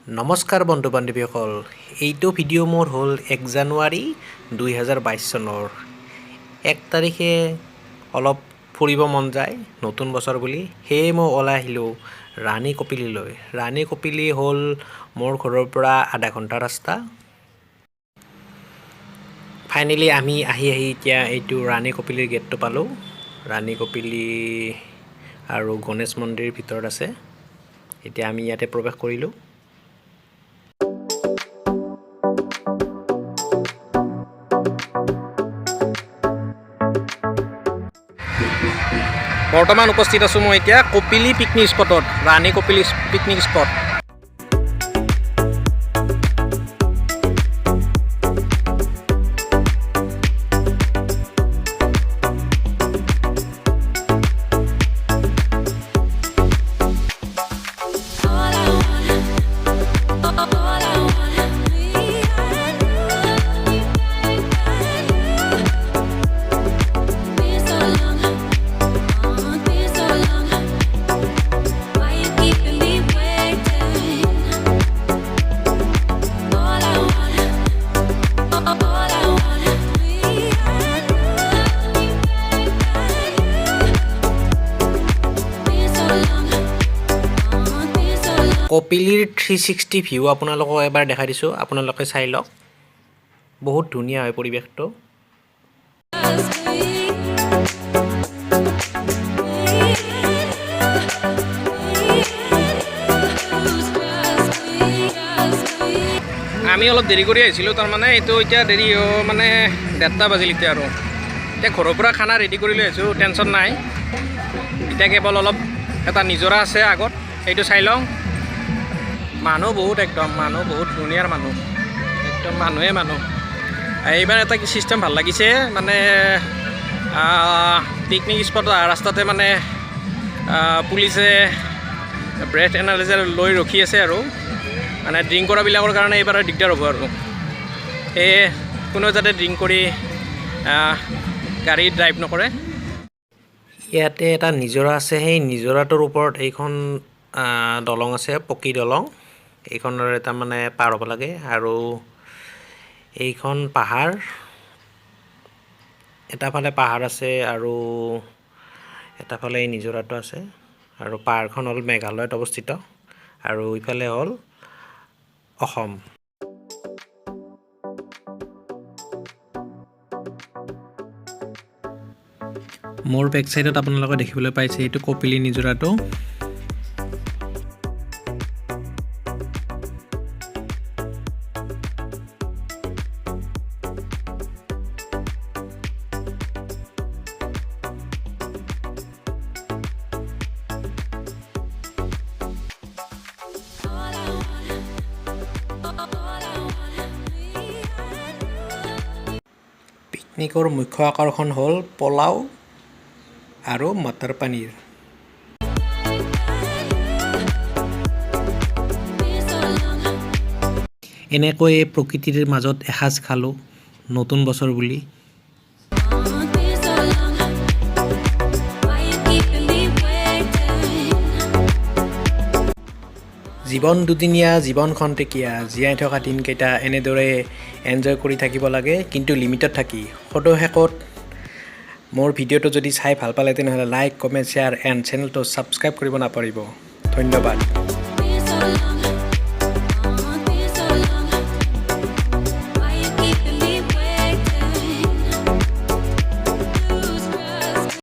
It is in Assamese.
নমস্কাৰ বন্ধু বান্ধৱীসকল, এইটো ভিডিঅ' মোৰ হ'ল 1 জানুৱাৰী 2022 চনৰ 1 তাৰিখে অলপ ফুৰিব মন যায় নতুন বছৰ বুলি। সেয়ে মই ওলাই আহিলোঁ ৰাণী কপিলীলৈ। ৰাণী কপিলী হ'ল মোৰ ঘৰৰ পৰা আধা ঘণ্টা ৰাস্তা। ফাইনেলি আমি আহি এতিয়া এইটো ৰাণী কপিলীৰ গেটটো পালোঁ। ৰাণী কপিলী আৰু গণেশ মন্দিৰ ভিতৰত আছে। এতিয়া আমি ইয়াতে প্ৰৱেশ কৰিলোঁ। বৰ্তমান উপস্থিত আছোঁ মই এতিয়া কপিলী পিকনিক স্পটত, ৰাণী কপিলী পিকনিক স্পট। কপিলীৰ 360 ভিউ আপোনালোকক এবাৰ দেখাই দিছোঁ, আপোনালোকে চাই লওক। বহুত ধুনীয়া হয় পৰিৱেশটো। আমি অলপ দেৰি কৰি আহিছিলোঁ, তাৰমানে এইটো এতিয়া দেৰি মানে 1:30 বাজিল এতিয়া। আৰু এতিয়া ঘৰৰ পৰা খানা ৰেডি কৰি লৈ আহিছোঁ, টেনশ্যন নাই। এতিয়া কেৱল অলপ এটা নিজৰা আছে আগত, সেইটো চাই লওঁ। মানুহ বহুত, একদম মানুহ বহুত ধুনীয়াৰ মানুহ, একদম মানুহে মানুহ। এইবাৰ এটা কি ছিষ্টেম ভাল লাগিছে, মানে পিকনিক স্পট ৰাস্তাতে মানে পুলিচে ব্ৰেথ এনালাইজাৰ লৈ ৰখি আছে আৰু মানে ড্ৰিংক কৰাবিলাকৰ কাৰণে এইবাৰ দিগদাৰ হ'ব আৰু সেয়ে কোনো যাতে ড্ৰিংক কৰি গাড়ী ড্ৰাইভ নকৰে। ইয়াতে এটা নিজৰা আছে, সেই নিজৰাটোৰ ওপৰত এইখন দলং আছে, পকী দলং। এইখনৰ তাৰমানে পাৰ হ'ব লাগে আৰু এইখন পাহাৰ, এটা ফালে পাহাৰ আছে আৰু এটা ফালে এই নিজৰাটো আছে। আৰু পাহাৰখন হ'ল মেঘালয়ত অৱস্থিত আৰু ইফালে হ'ল অসম। মোৰ বেক চাইডত আপোনালোকে দেখিবলৈ পাইছে এইটো কপিলী নিজৰাটো। পিকনিকৰ মুখ্য আকৰ্ষণ হ'ল পোলাও আৰু মটৰ পনীৰ। এনেকৈ প্ৰকৃতিৰ মাজত এসাঁজ খালোঁ নতুন বছৰ বুলি। জীৱন দুদিনীয়া, জীৱন খন্তেকীয়া, জীয়াই থকা দিনকেইটা এনেদৰে এনজয় কৰি থাকিব লাগে, কিন্তু লিমিটত থাকি। সদশেষত মোৰ ভিডিঅ'টো যদি চাই ভাল পালে তেনেহ'লে লাইক, কমেণ্ট, শ্বেয়াৰ এণ্ড চেনেলটো ছাবস্ক্ৰাইব কৰিব নাপাহৰিব। ধন্যবাদ।